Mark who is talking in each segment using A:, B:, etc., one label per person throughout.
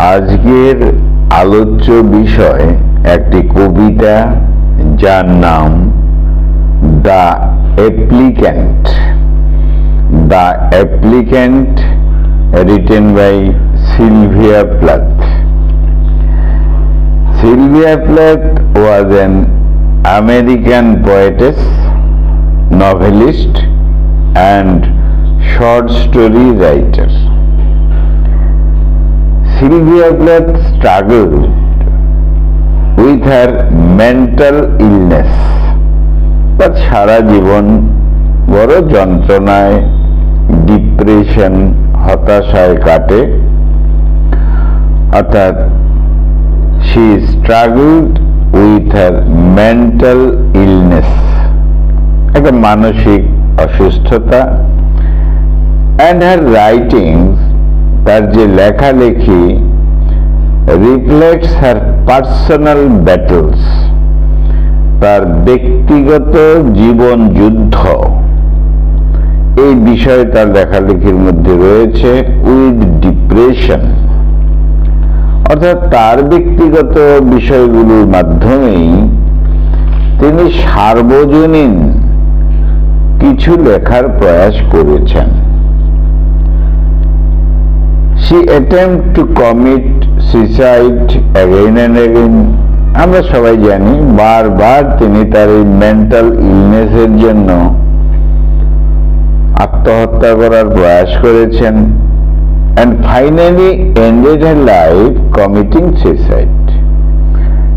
A: আজকের আলোচ্য বিষয় একটি কবিতা যার নাম the applicant. The applicant written by Sylvia Plath. Sylvia Plath was an American poetess, novelist and short story writer. Sylvia Plath struggled with her mental illness, but সারা জীবন বড় যন্ত্রণায়, depression, হতাশায় কাটে। অর্থাৎ she struggled with her mental illness, একটা মানসিক অসুস্থতা, and her writings, তার যে লেখালেখি, reflects her personal battles, তার ব্যক্তিগত জীবন যুদ্ধ, এই বিষয় তার লেখালেখির মধ্যে রয়েছে। উইথ ডিপ্রেশন, অর্থাৎ তার ব্যক্তিগত বিষয়গুলোর মাধ্যমেই তিনি সার্বজনীন কিছু লেখার প্রয়াস করেছেন। She attempt to commit suicide again and again. আমরা সবাই জানি বারবার তিনি তার এই মেন্টাল ইলনেসের জন্য আত্মহত্যা করার প্রয়াস করেছেন, and finally ended her life committing suicide.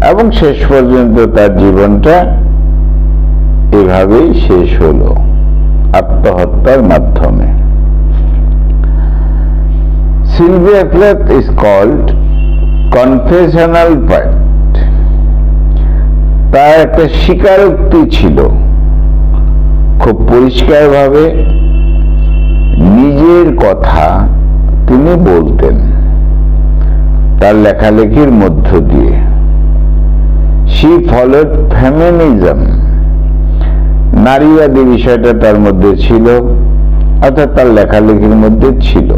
A: এবং শেষ পর্যন্ত তার জীবনটা এভাবেই শেষ হলো, আত্মহত্যার মাধ্যমে। Sylvia Plath is called confessional poet. তার একটা স্বীকারোক্তি ছিল, খুব পরিষ্কারভাবে নিজের কথা তিনি বলতেন তার লেখালেখির মধ্য দিয়ে। She followed feminism, নারীবাদী বিষয়টা তার মধ্যে ছিল, অর্থাৎ তার লেখালেখির মধ্যে ছিল।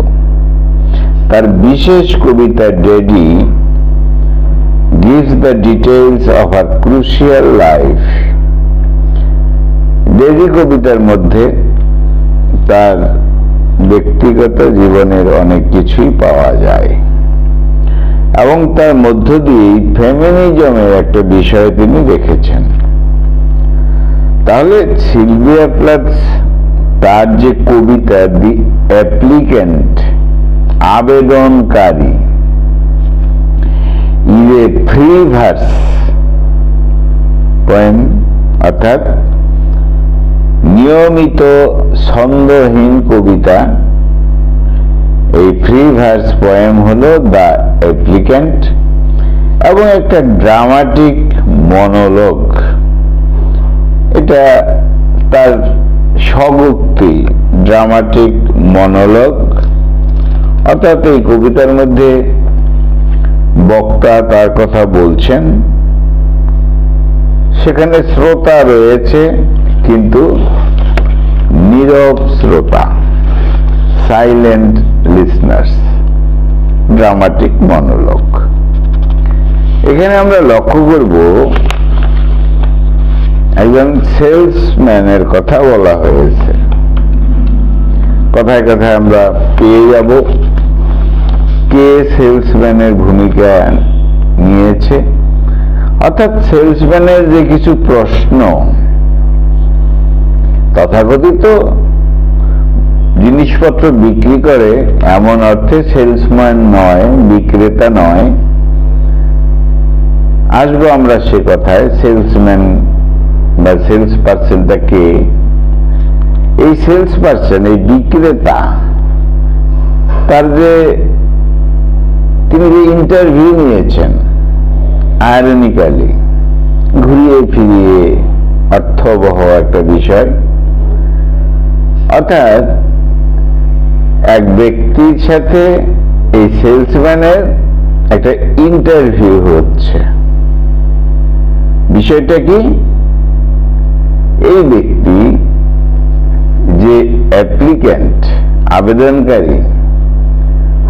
A: তার বিশেষ কবিতা Daddy gives the details of her crucial life. Daddy কবিতার মধ্যে তার ব্যক্তিগত জীবনের অনেক কিছুই পাওয়া যায় এবং তার মধ্য দিয়েই ফেমিনিজমের একটা বিষয় তিনি রেখেছেন। তাহলে সিলভিয়া প্লাথ তার যে কবিতা দি অ্যাপ্লিক্যান্ট, আবেদনকারী, is a free verse poem, অর্থাৎ নিয়মিত ছন্দহীন কবিতা। এই ফ্রি ভার্স পোয়েম হলো দ্য অ্যাপ্লিক্যান্ট এবং একটা ড্রামাটিক মনোলগ। এটা তার স্বগোক্তি, ড্রামাটিক মনোলগ। অর্থাৎ এই কবিতার মধ্যে বক্তা তার কথা বলছেন, সেখানে শ্রোতা রয়েছে কিন্তু নীরব শ্রোতা, সাইলেন্ট লিসনার্স, ড্রামাটিক মনোলগ। এখানে আমরা লক্ষ্য করব একজন সেলসম্যানের কথা বলা হয়েছে। কথায় কথায় আমরা পেয়ে যাব কে সেলসম্যানের ভূমিকা নিয়েছে। অর্থাৎ সেলসম্যানের যে কিছু প্রশ্ন, তথাকথিত জিনিসপত্র বিক্রি করে এমন অর্থে সেলসম্যান নয়, বিক্রেতা নয়। আসবো আমরা সে কথায়। সেলসম্যান বা সেলস পার্সনটা কে? এই সেলস পার্সন, এই বিক্রেতা, তার যে তিনি যে ইন্টারভিউ নিয়েছেন, আয়রনিক্যালি, ঘুরিয়ে ফিরিয়ে অর্থবহ একটা বিষয়। অর্থাৎ এক ব্যক্তির সাথে এই সেলসম্যানের একটা ইন্টারভিউ হচ্ছে। বিষয়টা কি? এই ব্যক্তি যে অ্যাপ্লিক্যান্ট, আবেদনকারী,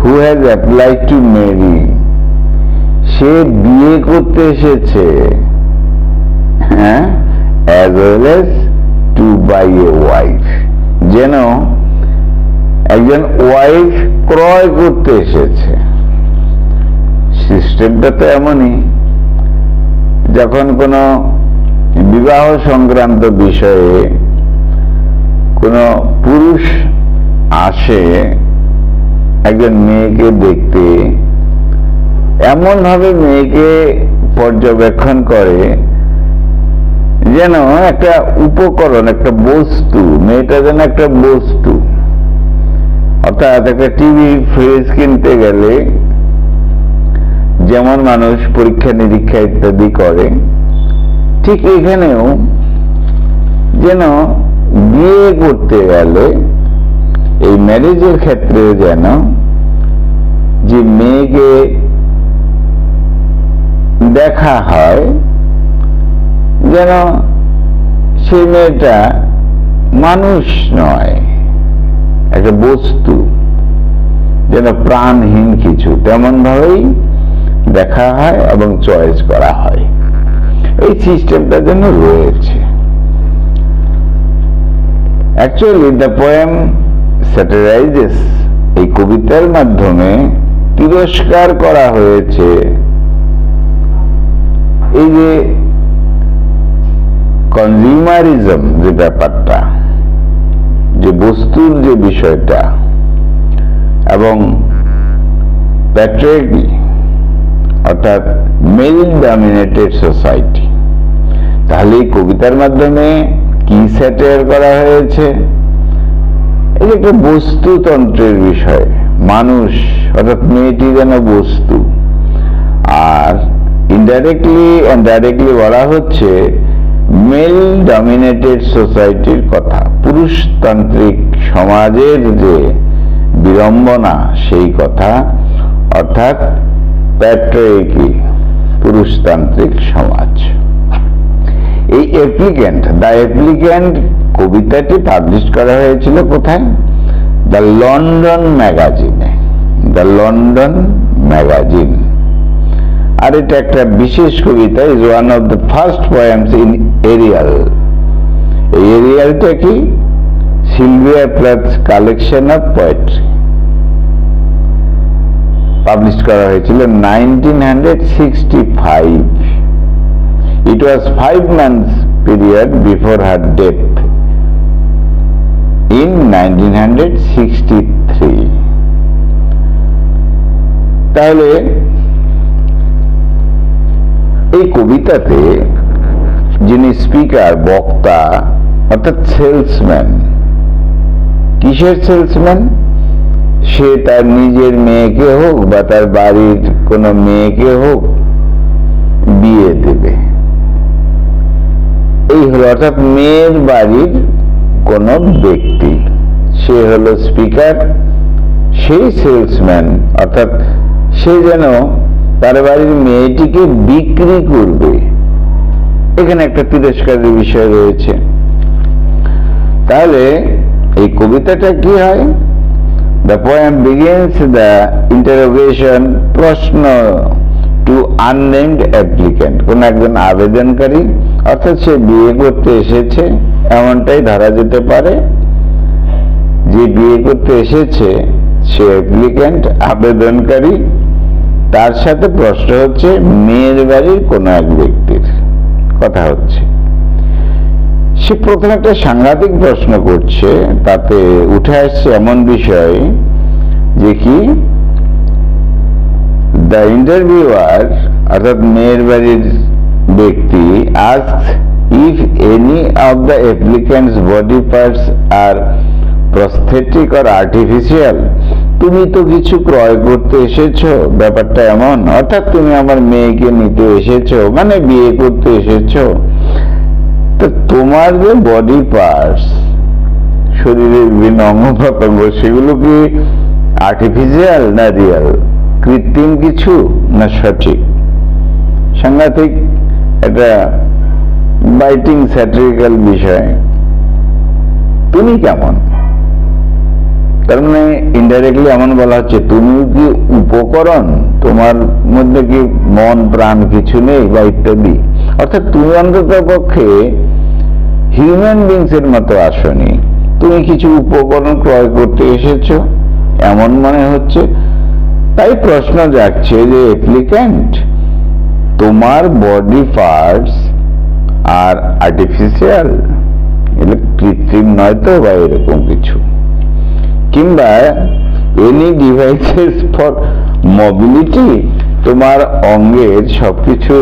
A: who has applied to marry সে বিয়ে করতে এসেছে, হ্যাঁ, as well as to buy a wife, যেন একজন ওয়াইফ ক্রয় করতে এসেছে। সিস্টেমটা তো এমনই, যখন কোনো বিবাহ সংক্রান্ত বিষয়ে কোনো পুরুষ আসে একজন মেয়েকে দেখতে, এমন ভাবে মেয়েকে পর্যবেক্ষণ করে যেন একটা উপকরণ, একটা বস্তু, মেয়েটা যেন একটা বস্তু। অর্থাৎ একটা টিভি, ফ্রিজ কিনতে গেলে যেমন মানুষ পরীক্ষা নিরীক্ষা ইত্যাদি করে, ঠিক এখানেও যেন বিয়ে করতে গেলে, এই ম্যারেজের ক্ষেত্রে যেন যে মেয়েকে দেখা হয় যেন সেই মেয়েটা মানুষ নয়, একটা বস্তু, যেন প্রাণহীন কিছু, তেমন ভাবেই দেখা হয় এবং চয়েস করা হয়। এই সিস্টেমটা যেন রয়েছে। অ্যাকচুয়ালি দ্য পোয়েম স্যাটারাইজেস, এই কবিতার মাধ্যমে তিরস্কার করা হয়েছে এই যে কনজিউমারিজম, যে ব্যাপারটা, যে বস্তুর যে বিষয়টা, এবং প্যাট্রিয়ার্কি অর্থাৎ মেল ডমিনেটেড সোসাইটি। তাহলে এই কবিতার মাধ্যমে কি স্যাটায়ার করা হয়েছে? এই একটা বস্তুতন্ত্রের বিষয়, মানুষ অর্থাৎ মেয়েটি যেন বস্তু, আর ইনডাইরেক্টলি এন্ড ডাইরেক্টলি বলা হচ্ছে মেল ডমিনেটেড সোসাইটির কথা, পুরুষতান্ত্রিক সমাজের যে বিড়ম্বনা সেই কথা, অর্থাৎ প্যাট্রিয়ার্কি, পুরুষতান্ত্রিক সমাজ। এই অ্যাপ্লিক্যান্ট, দ্য অ্যাপ্লিক্যান্ট কবিতাটি পাবলিশ করা হয়েছিল কোথায়? দ্য লন্ডন ম্যাগাজিনে, দ্য লন্ডন ম্যাগাজিন। আর এটা একটা বিশেষ কবিতা, is one of the first poems in Ariel. এই এরিয়ালটা কি? Sylvia Plath collection of poetry, publish করা হয়েছিল 1965। It was 5 months period before her death in 1963. তাহলে এই কবিতাতে যিনি স্পিকার, বক্তা অর্থাৎ সেলসম্যান, কিসের সেলসম্যান? সে তার নিজের মেয়েকে হোক বা তার বাড়ির কোনো মেয়েকে হোক বিয়ে দেবে, এই হলো, অর্থাৎ মেয়ের বাড়ির কোন ব্যক্তি, সে হলো স্পিকার, সেই সেলসম্যান, অর্থাৎ সে যেন তার বাড়ির মেয়েটিকে বিক্রি করবে। এখানে একটা তিরস্কারের বিষয় রয়েছে। তাহলে এই কবিতাটা কি হয়? The poem begins the interrogation, প্রশ্ন, to unnamed applicant, কোন একজন আবেদনকারী, অর্থাৎ সে বিয়ে করতে এসেছে এমনটাই ধরা যেতে পারে। যে বিয়ে করতে এসেছে সে অ্যাপ্লিক্যান্ট, আবেদনকারী, তার সাথে প্রশ্ন হচ্ছে মেয়ের বাড়ির কোন এক ব্যক্তির কথা হচ্ছে। সে প্রথমে একটা সাংঘাতিক প্রশ্ন করছে, তাতে উঠে আসছে এমন বিষয় যে কি, দ্য ইন্টারভিউয়ার অর্থাৎ মেয়ের বাড়ির ব্যক্তি asks if any of the applicants body parts are prosthetic or artificial. তুমি তো কিছু ক্রয় করতে এসেছো, ব্যাপারটা এমন, অর্থাৎ তুমি আমার মেয়েকে নিতে এসেছো, মানে বিয়ে করতে এসেছো, তো তোমার যে বডি পার্টস, শরীরের বিভিন্ন অঙ্গ প্রত্যঙ্গ, সেগুলো কি আর্টিফিশিয়াল না রিয়াল, কৃত্রিম কিছু না সঠিক? সাংঘাতিক একটা বাইটিং স্যাটিরিক্যাল বিষয়। তুমি কেমন? তার মানে ইনডাইরেক্টলি এমন বলা হচ্ছে তুমি কি উপকরণ, তোমার মধ্যে কি মন প্রাণ কিছু নেই বা ইত্যাদি। অর্থাৎ তুমি অন্তত পক্ষে হিউম্যান বিংস এর মতো আসনি, তুমি কিছু উপকরণ ক্রয় করতে এসেছো এমন মনে হচ্ছে। তাই প্রশ্ন যাচ্ছে যে অ্যাপ্লিক্যান্ট, তোমার বডি পার্টস আর আর্টিফিশিয়াল, এগুলো কৃত্রিম নয় তো বা এরকম কিছু, কিংবা এনি ডিভাইসেস ফর মোবিলিটি, তোমার অঙ্গের সবকিছু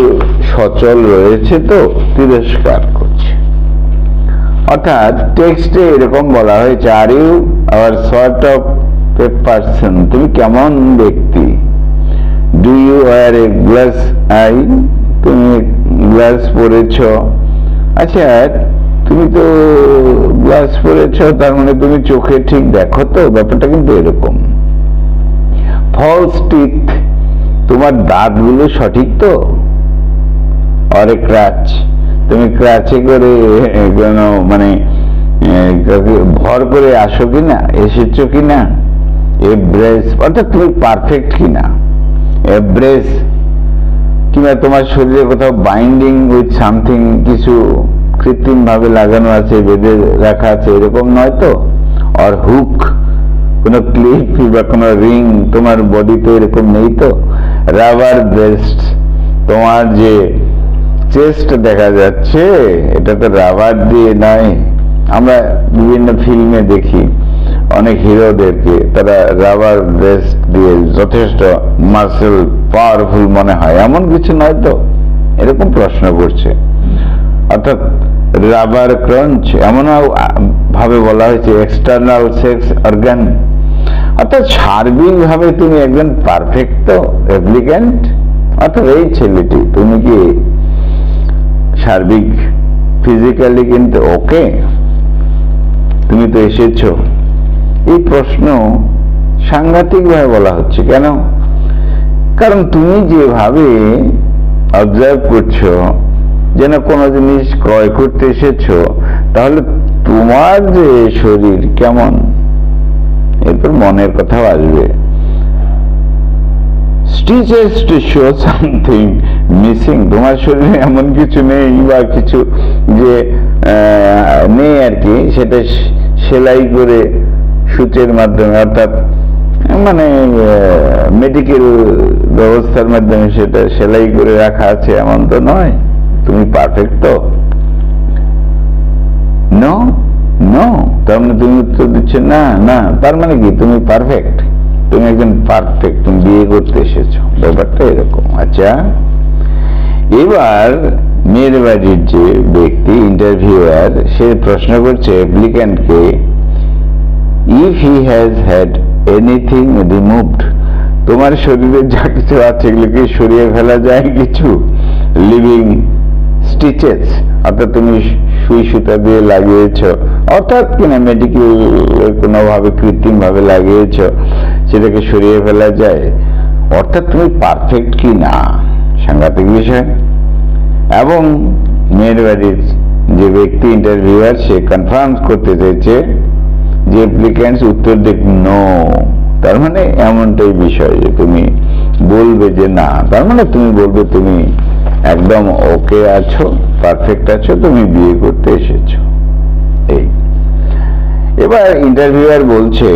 A: সচল রয়েছে তো, তিরস্কার করছে। অর্থাৎ টেক্সটে এরকম বলা হয়েছে, are you our sort of a person, তুমি কেমন ব্যক্তি। Do you wear a glass eye, তুমি গ্লাস পরেছ। আচ্ছা, তুমি তো গ্লাস পরেছ, তার মানে তুমি চোখে ঠিক দেখো তো, ব্যাপারটা কিন্তু এরকম। ফলস টিথ, তোমার দাঁতগুলো সঠিক তো। আর এ ক্রাচ, তুমি ক্রাচে করে মানে ভর করে আসো কিনা, এসেছো কিনা। এব্রেস, অর্থাৎ তুমি পারফেক্ট কিনা। এব্রেস, কিংবা তোমার শরীরে কোথাও বাইন্ডিং উইথ সামথিং, কিছু কৃত্রিম ভাবে লাগানো আছে, বেঁধে রাখা আছে, এরকম নয় তো। আর হুক, কোন ক্লিপ বা কোন রিং তোমার বডিতে এরকম নেই তো। রাবার ব্রেস্ট, তোমার যে চেস্ট দেখা যাচ্ছে এটা তো রাবার দিয়ে নয়। আমরা বিভিন্ন ফিল্মে দেখি অনেক হিরোদেরকে, তারা রাবার ব্রেস্ট দিয়ে যথেষ্ট মাসেল পাওয়ারফুল মনে হয়, এমন কিছু নয় তো। এরকম প্রশ্ন করছে। অর্থাৎ রাবার ক্রাঞ্চ, এমন ভাবে বলা হয়েছে এক্সটার্নাল সেক্স অর্গান, অর্থাৎ সার্বিক ভাবে তুমি একজন পারফেক্ট তো অ্যাপ্লিক্যান্ট। অর্থাৎ এই ছেলেটি, তুমি কি সার্বিক ফিজিক্যালি কিন্তু ওকে, তুমি তো এসেছো। এই প্রশ্ন সাংঘাতিক ভাবে বলা হচ্ছে। কেন? কারণ তুমি যেভাবে অবজার্ভ করছো যেন কোনো জিনিস ক্রয় করতে এসেছো, তাহলে তোমার যে শরীর কেমন, এরপর মনের কথাও আসবে। Stitches to show something missing, তোমার শরীরে এমন কিছু নেই বা কিছু যে নেই আর কি, সেটা সেলাই করে সূচের মাধ্যমে, অর্থাৎ মানে মেডিকেল ব্যবস্থার মাধ্যমে সেটা সেলাই করে রাখা আছে, এমন তো নয়। তুমি পারফেক্ট তো। নো নো, তার মানে তুমি উত্তর দিচ্ছ না না, তার মানে কি তুমি পারফেক্ট, তুমি একজন পারফেক্ট, তুমি বিয়ে করতে এসেছো, ব্যাপারটা এরকম। আচ্ছা, এবার মেয়ের বাড়ির যে ব্যক্তি ইন্টারভিউয়ার, সে প্রশ্ন করছে অ্যাপ্লিক্যান্টকে, if he has had anything removed, তোমার শরীরে যা কিছু আছে এগুলোকে সরিয়ে ফেলা যায় কিছু। লিভিং স্টিচেস, অর্থাৎ তুমি সুই সুতা দিয়ে লাগিয়েছ, অর্থাৎ কিনা মেডিকেল কোনোভাবে কৃত্রিম ভাবে লাগিয়েছ, সেটাকে সরিয়ে ফেলা যায়। অর্থাৎ তুমি পারফেক্ট কি না, সাংঘাতিক বিষয়। এবং মেয়ের বাড়ির যে ব্যক্তি ইন্টারভিউয়ার, সে কনফার্ম করতে চাইছে যে অ্যাপ্লিক্যান্টস উত্তর দেখ নো, তার মানে এমনটাই বিষয় যে তুমি বলবে যে না, তার মানে তুমি বলবে তুমি একদম ওকে আছো, পারফেক্ট আছো, তুমি বিয়ে করতে এসেছো। এই এবার ইন্টারভিউয়ার বলছে,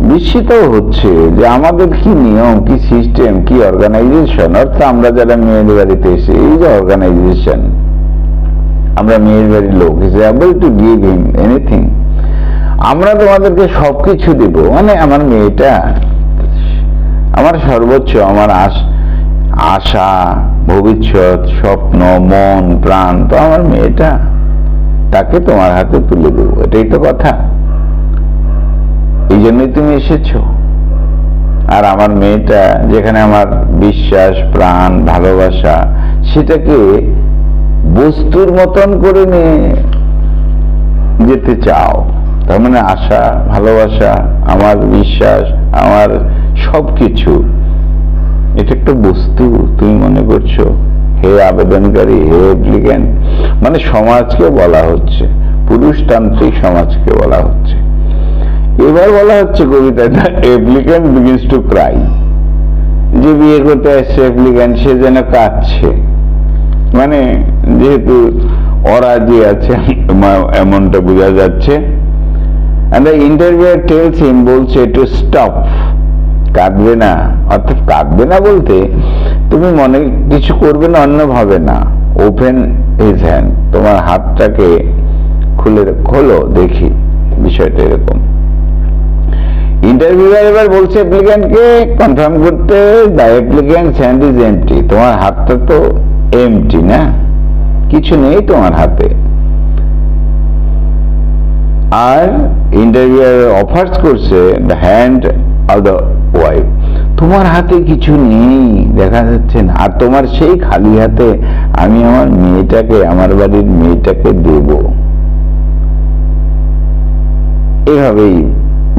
A: বিস্মিত হচ্ছে যে আমাদের কি নিয়ম, কি সিস্টেম, কি অর্গানাইজেশন, অর্থাৎ আমরা যারা মেয়ের বাড়িতে এসে, এই যে অর্গানাইজেশন, আমরা মেয়ের বাড়ির লোক, is able to give him anything, আমরা তোমাদেরকে সবকিছু দেব, মানে আমার মেয়েটা আমার সর্বোচ্চ, আমার আশা, ভবিষ্যৎ, স্বপ্ন, মন প্রাণ তো আমার মেয়েটা, তাকে তোমার হাতে তুলে দেবো, এটাই তো কথা। এই জন্যই তুমি এসেছো। আর আমার মেয়েটা, যেখানে আমার বিশ্বাস, প্রাণ, ভালোবাসা, সেটাকে বস্তুর মতন করে নিয়ে যেতে চাও। তার মানে আশা, ভালোবাসা, আমার বিশ্বাস, আমার সবকিছু, এটা একটা বস্তু তুমি মনে করছো। হে আবেদনকারী, হে অ্যাপ্লিক্যান্ট, মানে সমাজকে বলা হচ্ছে, পুরুষতান্ত্রিক সমাজকে বলা হচ্ছে। এবার বলা হচ্ছে কবিতায়, the applicant begins to cry, যে বিয়ে করতে আসছে অ্যাপ্লিক্যান্ট সে যেন কাঁদছে, মানে যেহেতু অরাজি আছে এমনটা বোঝা যাচ্ছে। and the interviewer tells him, বলছে to stop, কাঁদবে না, অর্থাৎ কাঁদবে না বলতে তুমি মনে কিছু করবে না, অন্যভাবে না, ওপেন হিজ হ্যান্ড, তোমার হাতটাকে খোলো দেখি, বিষয়টা এরকম। ইন্টারভিউয়ার এবার বলছে অ্যাপ্লিক্যান্টকে কনফার্ম করতে, the applicants hand is empty, তোমার হাতটা তো এমটি না, কিছু নেই তোমার হাতে। আর ইন্টারভিউয়ার অফার্স করছে the hand of the wife, তোমার হাতে কিছু নেই, দেখা যাচ্ছে না, আর তোমার সেই খালি হাতে আমি আমার মেয়েটাকে, আমার বাড়ির মেয়েটাকে দেব। এইভাবেই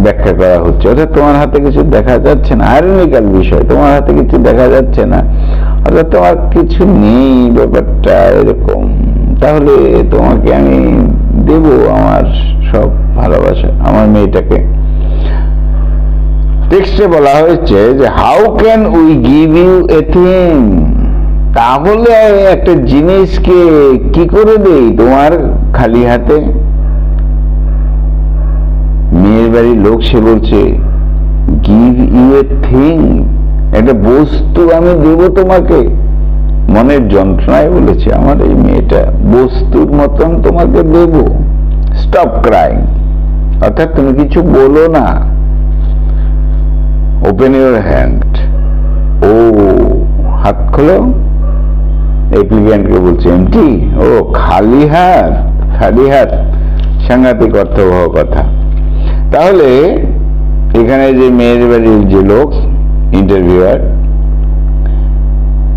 A: ব্যাখ্যা করা হচ্ছে, অর্থাৎ তোমার হাতে কিছু দেখা যাচ্ছে না, আইরনিক্যাল বিষয়, তোমার হাতে কিছু দেখা যাচ্ছে না, অর্থাৎ তোমার কিছু নেই, ব্যাপারটা এরকম। তাহলে তোমাকে আমি দেব আমার সব ভালোবাসা, আমার মেয়েটাকে। টেক্সটে বলা হয়েছে যে how can we give you a thing, তাহলে একটা জিনিসকে কি করে দেই তোমার খালি হাতে। মেয়ের বাড়ির লোক সে বলছে গিভ ইউ এ থিং, একটা বস্তু আমি দেব তোমাকে, মনের যন্ত্রণায় বলেছে আমার এই মেয়েটা বস্তুর মতন তোমাকে দেব। স্টপ ক্রাইং, অর্থাৎ তুমি কিছু বলো না, ওপেন ইউর হ্যান্ড, ও হাত খোলো। অ্যাপ্লিক্যান্টকে বলছে এমটি, ও খালি হাত, খালি হাত, সাংঘাতিক অর্থবহ কথা। তাহলে এখানে যে মেয়ের বাড়ির যে লোক ইন্টারভিউয়ার,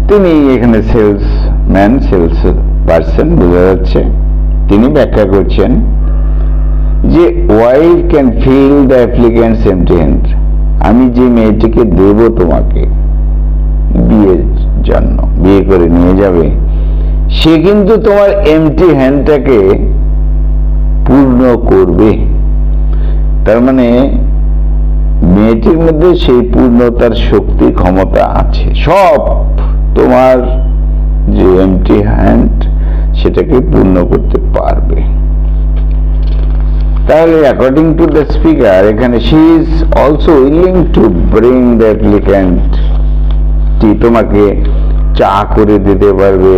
A: তিনি এখানে সেলসম্যান, সেলস পার্সন বোঝা যাচ্ছে, তিনি ব্যাখ্যা করছেন যে wife can fill the applicants empty hand, আমি যে মেয়েটিকে দেব তোমাকে বিয়ের জন্য, বিয়ে করে নিয়ে যাবে, সে কিন্তু তোমার এমটি হ্যান্ডটাকে পূর্ণ করবে। তার মানে মেয়েটির মধ্যে সেই পূর্ণতার শক্তি ক্ষমতা আছে, সব তোমার যে এমটি হ্যান্ড সেটাকে পূর্ণ করতে পারবে। তাহলে অ্যাকর্ডিং টু দ্য স্পিকার, এখানে she is also willing to bring the applicant, তোমাকে চা করে দিতে পারবে,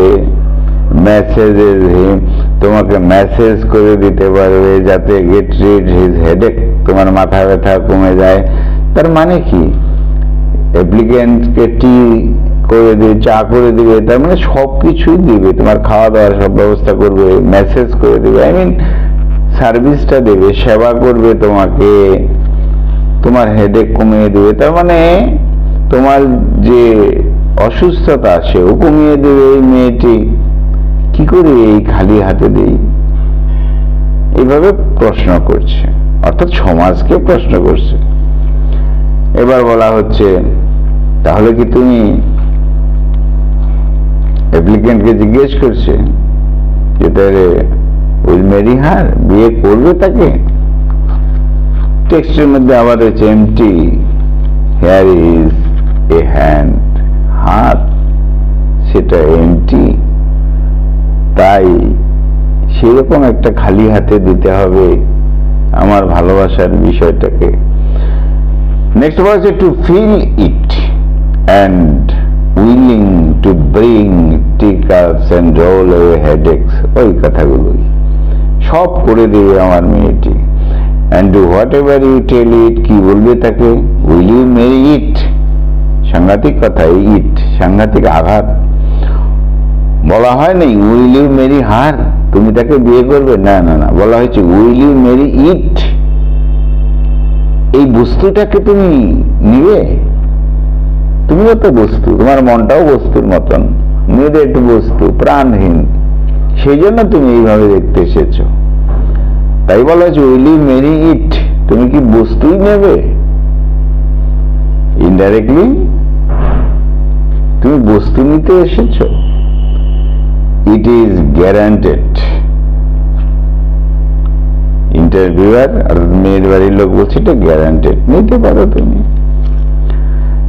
A: মেসেজেস হিম, তোমাকে মেসেজ করে দিতে পারবে যাতে গেট রিড হিজ হেডেক, তোমার মাথা ব্যথা কমে যায়। তার মানে কি, অ্যাপ্লিক্যান্টকে টি করে দিবে, চা করে দিবে, তার মানে সবকিছুই দিবে, তোমার খাওয়া দাওয়ার সব ব্যবস্থা করবে, মেসেজ করে দিবে, আই মিন সার্ভিসটা দেবে, সেবা করবে তোমাকে, তোমার হেডেক কমিয়ে দেবে। তার মানে তোমার যে অসুস্থতা সেও কমিয়ে দেবে এই মেয়েটি। কি করে এই খালি হাতে দেই, এইভাবে প্রশ্ন করছে, অর্থাৎ সমাজকে প্রশ্ন করছে। এবার বলা হচ্ছে তাহলে কি তুমি, অ্যাপ্লিক্যান্টকে জিজ্ঞেস করছে যে তাহলে উইল ম্যারি হার, বিয়ে করবে তাকে। টেক্সটের মধ্যে আবার হচ্ছে empty, here is a hand, হাত সেটা এমটি, তাই সেরকম একটা খালি হাতে দিতে হবে আমার ভালোবাসার বিষয়টাকে। নেক্সট বলছে to fill it and willing to bring teacups and roll away headaches, ওই কথাগুলোই সব করে দেবে আমার মেয়েটি। And do whatever you tell it, কি বলবে তাকে, উইল ইউ মেরি ইট, সাংঘাতিক কথা, ইট সাংঘাতিক আঘাত। বলা হয় নাই উইল ইউ মেরি হার, তুমি তাকে বিয়ে করবে, না না না, বলা হয়েছে উইল ইউ মেরি ইট, এই বস্তুটাকে তুমি নিবে, তুমিও তো বস্তু, তোমার মনটাও বস্তুর মতন, মেয়েদের একটু বস্তু, প্রাণহীন, সেই জন্য তুমি এইভাবে দেখতে এসেছো। তাই বলা হয়েছে উইল ইউ মেরি ইট, তুমি কি বস্তুই নেবে, ইনডাইরেক্টলি তুমি বস্তু নিতে এসেছো। ইট ইজ গ্যারান্টেড, ইন্টারভিউয়ার আর মেয়ের বাড়ির লোক বলছে এটা গ্যারান্টেড, নিতে পারো তুমি।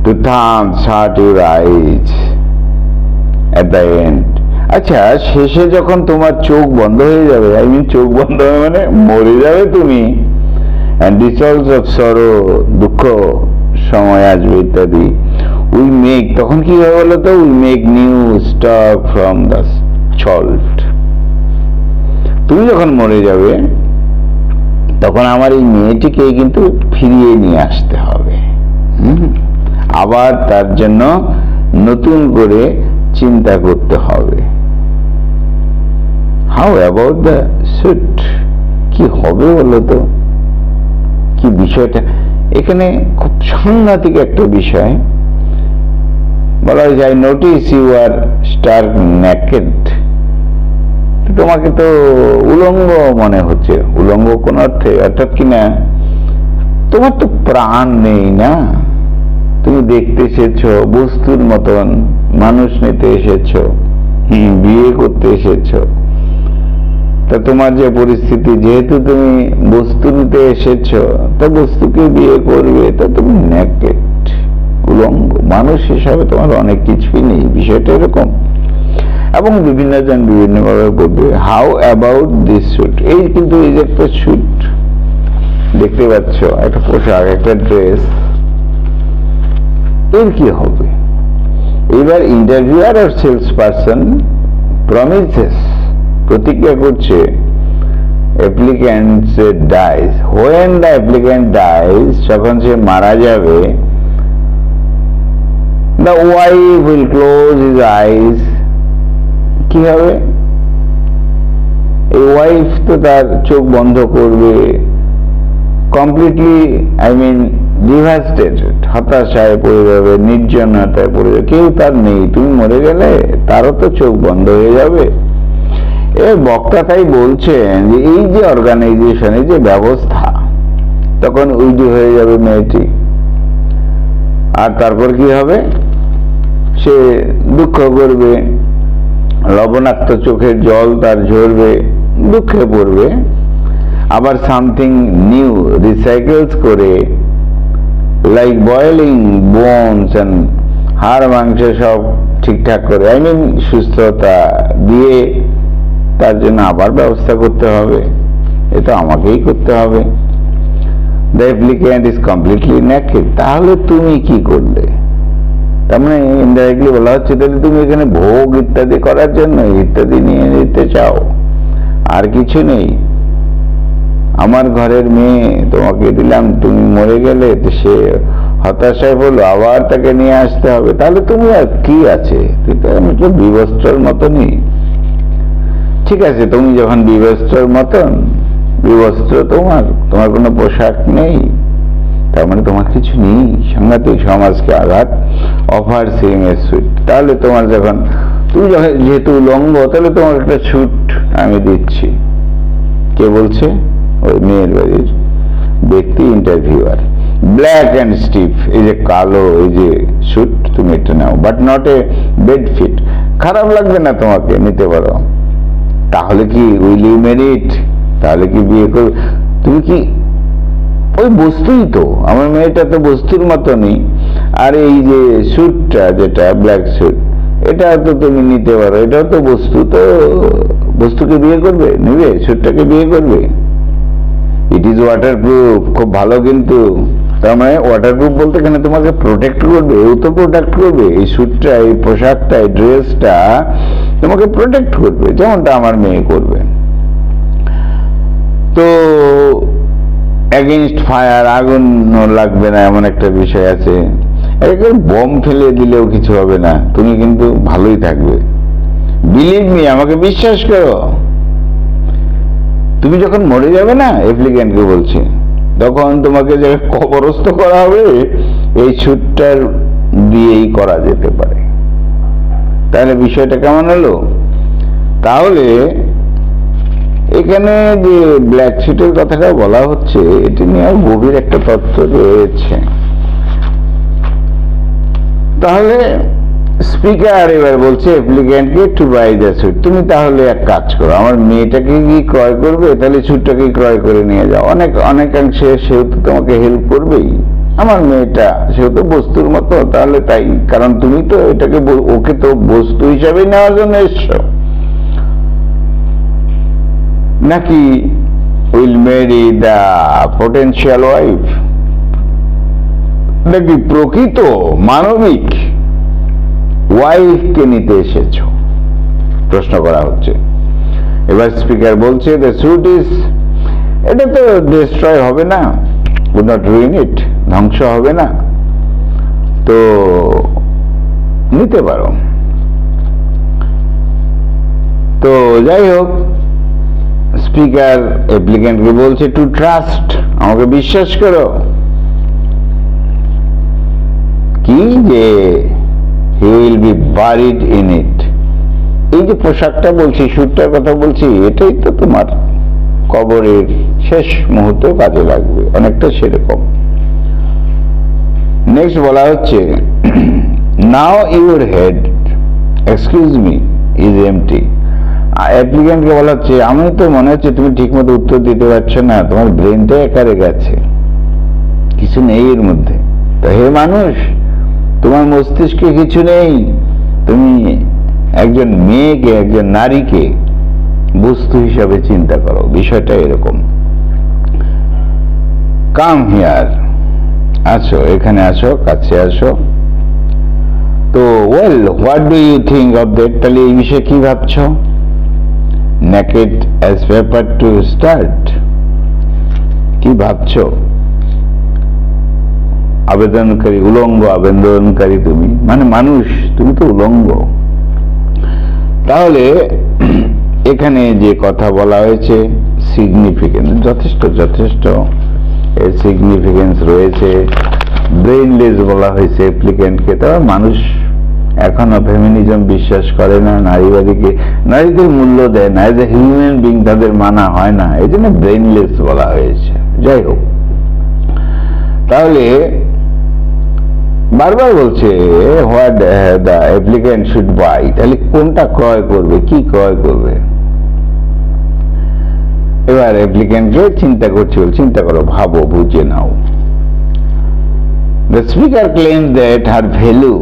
A: To thumb shut your eyes at the end. আচ্ছা, শেষে যখন তোমার চোখ বন্ধ হয়ে যাবে, আই মিন চোখ বন্ধ হয়ে মানে মরে যাবে তুমি, and results of sorrow, দুঃখ সময় আসবে ইত্যাদি, we make, তখন কি হবে বলো তো, we make new stock from the salt। তুমি যখন মরে যাবে তখন আমার এই মেয়েটিকে কিন্তু ফিরিয়ে নিয়ে আসতে হবে, আবার তার জন্য নতুন করে চিন্তা করতে হবে। হাউ অ্যাবাউট দ্য স্যুট, কি হবে বলো তো, কি বিষয়টা এখানে খুব সাংঘাতিক একটা বিষয়। বলা হয়েছে I notice you are stark naked, তোমাকে তো উলঙ্গ মনে হচ্ছে। উলঙ্গ কোন অর্থে, অর্থাৎ কিনা তোমার তো প্রাণ নেই না, তুমি দেখতে এসেছো বস্তুর মতন, মানুষ নিতে এসেছো, বিয়ে করতে এসেছো, তা তোমার যে পরিস্থিতি, যেহেতু তুমি বস্তু নিতে এসেছো, তা বস্তুকে বিয়ে করবে, তা তুমি নেকেড, উলঙ্গ, মানুষ হিসাবে তোমার অনেক কিছুই নেই, বিষয়টা এরকম। এবং বিভিন্ন জন বিভিন্ন ভাবে বলবে হাউ অ্যাবাউট দিস স্যুট, এই কিন্তু এই যে একটা স্যুট দেখতে পাচ্ছ, একটা পোশাক, একটা ড্রেস, এর কি হবে? এবার ইন্টারভিউয়ার আর সেলস পারসন প্রমিসেস, প্রতিজ্ঞা করছে, applicant dies, when the applicant dies, যখন সে মারা যাবে, the wife will close his eyes, কি হবে? এই ওয়াইফ তো তার চোখ বন্ধ করবে, কমপ্লিটলি, আই মিন ডিভাস্টেটেড, হতাশায় পড়ে যাবে, নির্জনতায় পড়ে যাবে, কেউ তার নেই, তুমি মরে গেলে তারও তো চোখ বন্ধ হয়ে যাবে। এ বক্তা তাই বলছেন যে এই যে অর্গানাইজেশন, এই যে ব্যবস্থা, তখন উইডি হয়ে যাবে মেয়েটি, আর তারপর কি হবে? সে দুঃখ করবে, লবণাক্ত চোখের জল তার ঝরবে, দুঃখে পড়বে, আবার সামথিং নিউ রিসাইকেলস করে, লাইক বয়েলিং বোনস এন্ড, হাড় মাংস সব ঠিকঠাক করে, আই মিন সুস্থতা দিয়ে তার জন্য আবার ব্যবস্থা করতে হবে, এটা আমাকেই করতে হবে। The applicant is completely naked, তাহলে তুমি কি করলে? তার মানে ইনডাইরেক্টলি বলা হচ্ছে তাহলে তুমি এখানে ভোগ ইত্যাদি করার জন্য ইত্যাদি নিয়ে নিতে চাও, আর কিছু নেই। আমার ঘরের মেয়ে তোমাকে দিলাম, তুমি মরে গেলে, তো সে হতাশায় বললো, আবার তাকে নিয়ে আসতে হবে, তাহলে তুমি আর কি আছে? তুই তো বিবস্ত্রর মতনই। ঠিক আছে, তুমি যখন বিবস্ত্রর মতন, বিবস্ত্র তোমার, তোমার কোনো পোশাক নেই, তার মানে তোমার কিছু নেই, সাংঘাতিক সমাজকে আঘাত। অফার সেম এ স্যুট, তাহলে তোমার যখন, তুমি যখন যেহেতু উলঙ্গ, তাহলে তোমার একটা স্যুট আমি দিচ্ছি। কে বলছে? ওই মেয়ের বাড়ির ব্যক্তি, ইন্টারভিউয়ার। ব্ল্যাক অ্যান্ড স্টিফ, এই যে কালো, এই যে স্যুট, তুমি এটা নাও, but not a bad fit, খারাপ লাগবে না তোমাকে, নিতে পারো। তাহলে কি উইল ইউ ম্যারি ইট, তাহলে কি বিয়ে করবে? তুমি কি ওই বস্তুই তো, আমার মেয়েটা তো বস্তুর মতনই, আর এই যে স্যুটটা, যেটা ব্ল্যাক স্যুট, এটা তো তুমি নিতে পারো, এটাও তো বস্তু, তো বস্তুকে বিয়ে করবে, নেবে স্যুটটাকে বিয়ে করবে। ইট ইজ ওয়াটারপ্রুফ, খুব ভালো, কিন্তু তার মানে ওয়াটারপ্রুফ বলতে এখানে তোমাকে প্রোটেক্ট করবে, এও তো প্রোটেক্ট করবে, এই স্যুটটা, এই পোশাকটা, এই ড্রেসটা তোমাকে প্রোটেক্ট করবে, যেমনটা আমার মেয়ে করবে। তো এগেইনস্ট ফায়ার, আগুন লাগবে না এমন একটা বিষয় আছে, একে বম ফেলে দিলেও কিছু হবে না, তুমি কিন্তু ভালোই থাকবে। বিলিভ মি, আমাকে বিশ্বাস করো, তুমি যখন মরে যাবে না, অ্যাপ্লিক্যান্টকে বলছে, তখন তোমাকে যে কবরস্থ করা হবে, এই স্যুটটার দিয়েই করা যেতে পারে। তাহলে বিষয়টা কেমন হলো? তাহলে এখানে যে ব্ল্যাক স্যুটের কথাটা বলা হচ্ছে, এটি নিয়ে গভীর একটা তথ্য রয়েছে। তাহলে স্পিকার এবার বলছে অ্যাপ্লিক্যান্টকে টু বাই দ্য স্যুট, তুমি তাহলে এক কাজ করো, আমার মেয়েটাকে কি ক্রয় করবে, তাহলে স্যুটটাকে ক্রয় করে নিয়ে যাও, অনেকাংশে সেও তো তোমাকে হেল্প করবেই, আমার মেয়েটা সেও তো বস্তুর মতো, তাহলে তাই, কারণ তুমি তো এটাকে ওকে তো বস্তু হিসাবে নেওয়ার জন্য এসছো, নাকি will Mary the potential wife, নাকি প্রকৃত মানবিক ওয়াইফকে নিতে এসেছো, প্রশ্ন করা হচ্ছে। এবার স্পিকার বলছে দ্য স্যুট ইজ, এটা তো ডিস্ট্রয় হবে না, উড নট রুইন ইট, ধ্বংস হবে না, তো নিতে পারো। তো যাই হোক, স্পিকার অ্যাপ্লিক্যান্টকে বলছে টু ট্রাস্ট, আমাকে বিশ্বাস করো, কি যে he will be buried in it, এই যে পোশাকটা বলছি, স্যুটটার কথা বলছি, এটাই তো তোমার কবরের শেষ মুহূর্তে কাজে লাগবে, অনেকটা সেরকম। নেক্সট বলা হচ্ছে now your head excuse me is empty, অ্যাপ্লিক্যান্টকে বলা হচ্ছে আমি তো মনে হচ্ছে তুমি ঠিক মতো উত্তর দিতে পারছো না, তোমার ব্রেনটা একারে গেছে, কিছু নেই এর মধ্যে, তো হে মানুষ, তোমার মস্তিষ্কে কিছু নেই, তুমি একজন মেয়েকে, একজন নারীকে বস্তু হিসাবে চিন্তা করো, বিষয়টা এরকম। কাম হিয়ার, আসো এখানে, আসো কাছে আসো। তো well what do you think of that, তাহলে এই বিষয়ে কি ভাবছো? Naked as paper to start, কি ভাবছো? আবেদনকারী, উলঙ্গ আবেদনকারী তুমি, মানে মানুষ, তুমি তো উলঙ্গ। তাহলে এখানে যে কথা বলা হয়েছে সিগনিফিকেন্স, যথেষ্ট যথেষ্ট এর সিগনিফিকেন্স রয়েছে। ব্রেইনলেস বলা হয়েছে অ্যাপ্লিক্যান্টকে, তবে মানুষ এখনো ফেমিনিজম বিশ্বাস করে না, নারীবাদীকে, নারীদের মূল্য দেয় না, এজ এ হিউম্যান বিং তাদের মানা হয় না, এই জন্য ব্রেইনলেস বলা হয়েছে। যাই হোক, তাহলে বারবার বলছে what the applicant should buy, তাহলে কোনটা ক্রয় করবে, কি ক্রয় করবে? এবার অ্যাপ্লিক্যান্টকে চিন্তা করছে, চিন্তা করো, ভাবো, বুঝে নাও। The speaker claim that her value,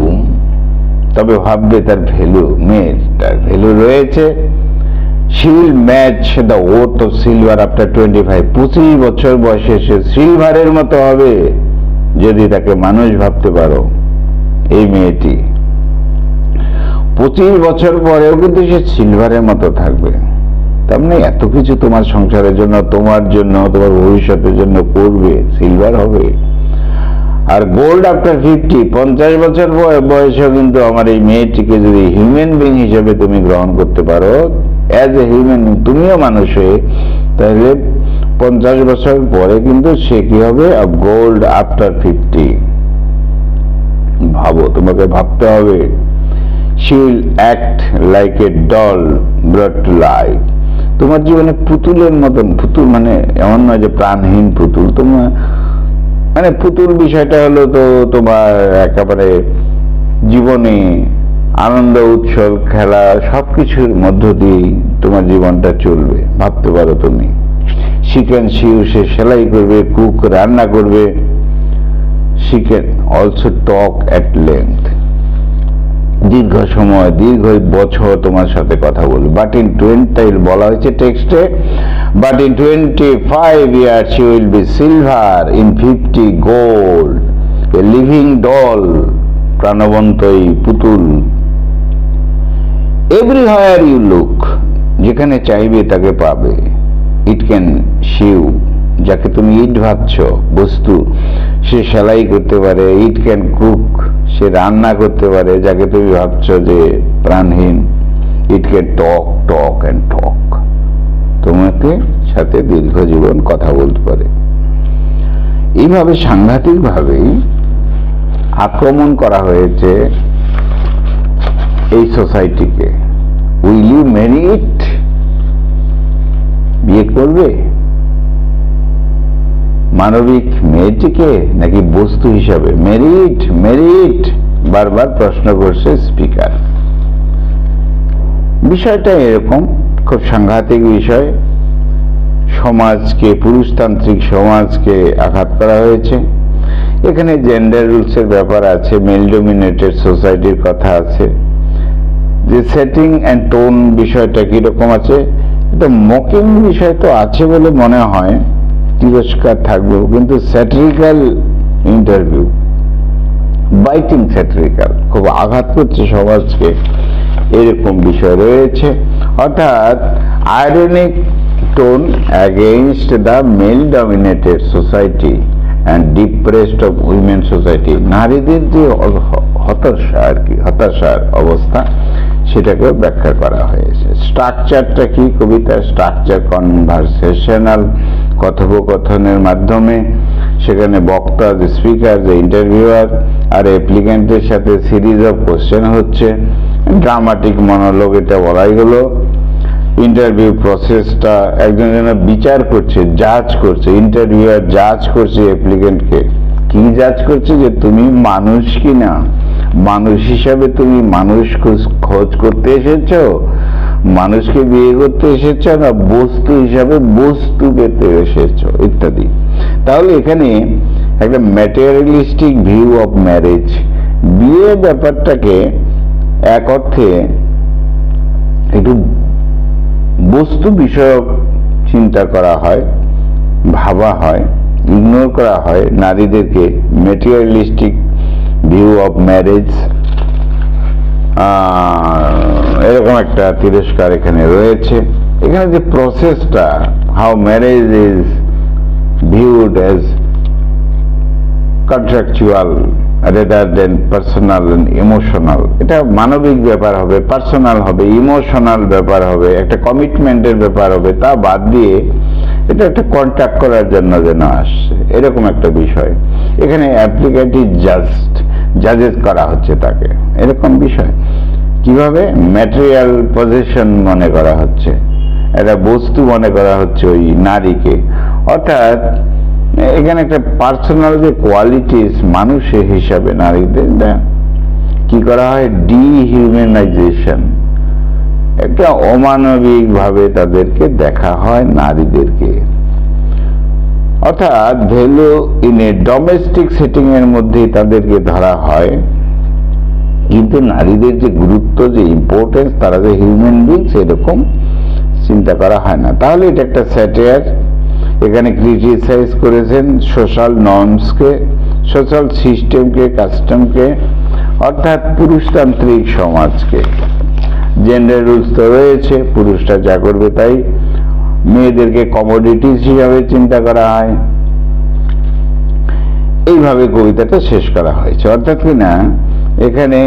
A: তবে ভাববে তার ভ্যালু, মেয়ের তার ভ্যালু রয়েছে। she will match the worth of silver after 25, 25 বছর বয়সে সে সিলভারের মতো হবে, যদি তাকে মানুষ ভাবতে পারো। এই মেয়েটি 25 বছর পরেও কিন্তু সে সিলভারের মতো থাকবে, তার মানে এত কিছু তোমার সংসারের জন্য, তোমার জন্য, তোমার ভবিষ্যতের জন্য করবে, সিলভার হবে। আর গোল্ড আফটার 50, 50 বছর বয়সেও কিন্তু আমার এই মেয়েটিকে যদি হিউম্যান বিং হিসেবে তুমি গ্রহণ করতে পারো, অ্যাজ এ হিউম্যান, তুমিও মানুষ হয়ে, তাহলে 50 বছর পরে কিন্তু সে কি হবে? Gold after 50। ভাবো, তোমাকে ভাবতে হবে। she will act like a doll brought to life, তোমার জীবনে পুতুলের মতন, পুতুল মানে এমন নয় যে প্রাণহীন পুতুল, তোমার মানে পুতুল বিষয়টা হলো তো তোমার একেবারে জীবনে আনন্দ, উৎসব, খেলা, সবকিছুর মধ্য দিয়েই তোমার জীবনটা চলবে, ভাবতে পারো তুমি। she can sew, সে সেলাই করবে, কুক, রান্না করবে, she can also talk at length, দীর্ঘ সময়, দীর্ঘ বছর তোমার সাথে কথা বলবে। বাট ইন 20, বলা হয়েছে টেক্সটে, but in 25 years she will be silver, in 50 gold, a living doll, প্রাণবন্ত এই পুতুল। এভরিহোয়ার ইউ লুক, যেখানে চাইবে তাকে পাবে। ইট ক্যান সিউ, যাকে তুমি ইট ভাবছো বস্তু, সে সেলাই করতে পারে। ইট ক্যান কুক, সে রান্না করতে পারে, যাকে তুমি ভাবছো যে প্রাণহীন। It can talk, talk and talk, তোমাকে সাথে দীর্ঘ জীবন কথা বলতে পারে। এইভাবে সাংঘাতিক ভাবেই আক্রমণ করা হয়েছে এই সোসাইটিকে। উইল ইউ ম্যারি ইট, বিয়ে করবে মানবিক মেয়েটিকে নাকি বস্তু হিসাবে? মেরিট, মেরিট, বারবার প্রশ্ন করছে স্পিকার। বিষয়টা এরকম, খুব সাংঘাতিক বিষয়। সমাজকে, পুরুষতান্ত্রিক সমাজকে আঘাত করা হয়েছে। এখানে জেন্ডার রুলসের ব্যাপার আছে, মেল ডোমিনেটেড সোসাইটির কথা আছে। যে সেটিং অ্যান্ড টোন বিষয়টা কিরকম আছে, এটা মকিং বিষয় তো আছে বলে মনে হয়, তিরস্কার থাকবেও, কিন্তু স্যাটিরিক্যাল ইন্টারভিউ, বাইটিং স্যাটিরিক্যাল, খুব আঘাত করছে সমাজকে, এরকম বিষয় রয়েছে। অর্থাৎ ironic tone against the male dominated society and depressed of women society. নারীদের যে হতাশা আর কি, হতাশার অবস্থা, সেটাকেও ব্যাখ্যা করা হয়েছে। স্ট্রাকচারটা কি কবিতার? স্ট্রাকচার কনভারসেশনাল, কথোপকথনের মাধ্যমে সেখানে বক্তা, যে স্পিকার, যে ইন্টারভিউয়ার আর অ্যাপ্লিক্যান্টের সাথে সিরিজ অফ কোশ্চেন হচ্ছে, ড্রামাটিক মনোলগ এটা বলাই হলো। ইন্টারভিউ প্রসেসটা একজন যেন বিচার করছে, জাজ করছে, ইন্টারভিউয়ার জাজ করছে অ্যাপ্লিক্যান্টকে। কি জাজ করছে? যে তুমি মানুষ কি না, মানুষ হিসাবে তুমি মানুষ খোঁজ করতে এসেছো, মানুষকে বিয়ে করতে এসেছো, না বস্তু হিসাবে বস্তু পেতে এসেছো, ইত্যাদি। তাহলে এখানে একটা ম্যাটেরিয়ালিস্টিক ভিউ অফ ম্যারেজ, বিয়ে ব্যাপারটাকে এক অর্থে একটু বস্তু বিষয়ক চিন্তা করা হয়, ভাবা হয়, ইগনোর করা হয় নারীদেরকে। ম্যাটেরিয়ালিস্টিক ভিউ অফ ম্যারেজ, এরকম একটা তিরস্কার এখানে রয়েছে। এখানে যে প্রসেসটা, how marriage is viewed as contractual rather than personal and emotional, এটা মানবিক ব্যাপার হবে, পার্সোনাল হবে, ইমোশনাল ব্যাপার হবে, একটা কমিটমেন্টের ব্যাপার হবে, তা বাদ দিয়ে এটা একটা কন্ট্যাক্ট করার জন্য যেন আসছে, এরকম একটা বিষয়। এখানে অ্যাপ্লিকেন্টই জাজেস করা হচ্ছে তাকে, এরকম বিষয়। কিভাবে? ম্যাটেরিয়াল পজিশন মনে করা হচ্ছে, একটা বস্তু মনে করা হচ্ছে ওই নারীকে। অর্থাৎ এখানে একটা পার্সোনাল যে কোয়ালিটিস মানুষের হিসাবে নারীদের কি করা হয়? ডিহিউম্যানাইজেশন, একটা অমানবিক ভাবে তাদেরকে দেখা হয় নারীদেরকে। অর্থাৎ value in a domestic setting এর মধ্যে তাদেরকে ধরা হয়, কিন্তু নারীদের যে গুরুত্ব, যে ইম্পর্টেন্স, তারা যে হিউম্যান বিং, সেরকম চিন্তা করা হয় না। তাহলে এটা একটা স্যাটায়ার। এখানে ক্রিটিসাইজ করেছেন সোশ্যাল নর্মসকে, সোশ্যাল সিস্টেমকে, কাস্টমকে, অর্থাৎ পুরুষতান্ত্রিক সমাজকে। জেন্ডার রুলস তো রয়েছে, পুরুষরা যা করবে তাই, মেয়েদেরকে কমোডিটিস হিসাবে চিন্তা করা হয়। এইভাবে কবিতাটা শেষ করা হয়েছে। অর্থাৎ কিনা এখানে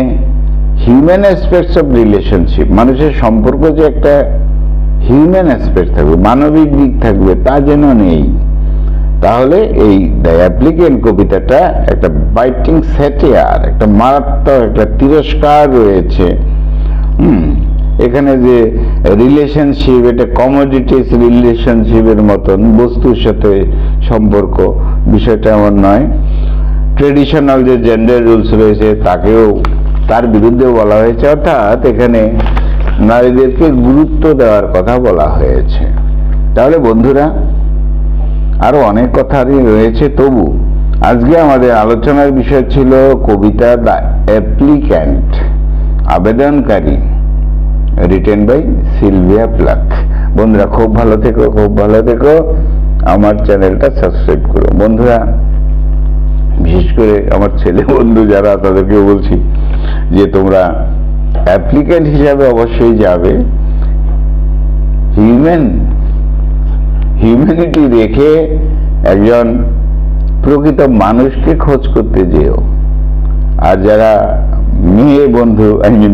A: হিউম্যান অ্যাসপেক্টস অফ রিলেশনশিপ, মানুষের সম্পর্ক যে একটা হিউম্যান অ্যাসপেক্ট থাকবে, মানবিক দিক থাকবে, তা যেন নেই। তাহলে এই দ্য অ্যাপ্লিকেন্ট কবিতাটা একটা বাইটিং স্যাটিয়ার, একটা মারাত্মক একটা তিরস্কার রয়েছে। এখানে যে রিলেশনশিপ, এটা কমোডিটিস রিলেশনশিপের মতন, বস্তুর সাথে সম্পর্ক, বিষয়টা এমন নয়। ট্রেডিশনাল যে জেন্ডার রুলস রয়েছে তাকেও, তার বিরুদ্ধেও বলা হয়েছে। অর্থাৎ এখানে নারীদেরকে গুরুত্ব দেওয়ার কথা বলা হয়েছে। তাহলে বন্ধুরা, আরো অনেক কথারই রয়েছে, তবু আজকে আমাদের আলোচনার বিষয় ছিল কবিতা দ্য অ্যাপ্লিক্যান্ট, আবেদনকারী, রিটেন বাই সিলভিয়া প্লাক। বন্ধুরা খুব ভালো থেকো, খুব ভালো থেকো। আমার চ্যানেলটা সাবস্ক্রাইব করো। বন্ধুরা, বিশেষ করে আমার ছেলে বন্ধু যারা, তাদেরকেও বলছি যে তোমরা অ্যাপ্লিক্যান্ট হিসাবে অবশ্যই যাবে, হিউম্যানিটি রেখে একজন প্রকৃত মানুষকে খোঁজ করতে যেও। আর যারা মেয়ে বন্ধু,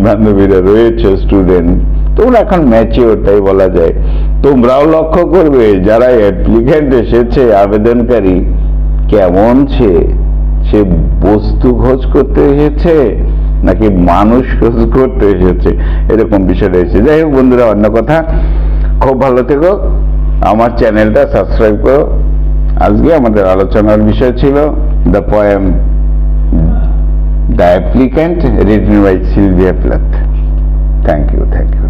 A: বান্ধবীরা রয়েছে, স্টুডেন্ট, তোমরা এখন ম্যাচিওর, তাই বলা যায়, তোমরাও লক্ষ্য করবে যারা অ্যাপ্লিক্যান্ট এসেছে, আবেদনকারী কেমন, সে বস্তু খোঁজ করতে এসেছে নাকি মানুষ খোঁজ করতে এসেছে, এরকম বিষয় রয়েছে। যাই হোক বন্ধুরা, অন্য কথা, খুব ভালো থেকো, আমার চ্যানেলটা সাবস্ক্রাইব করো। আজকে আমাদের আলোচনার বিষয় ছিল the poem The applicant, written by Sylvia Plath. Thank you.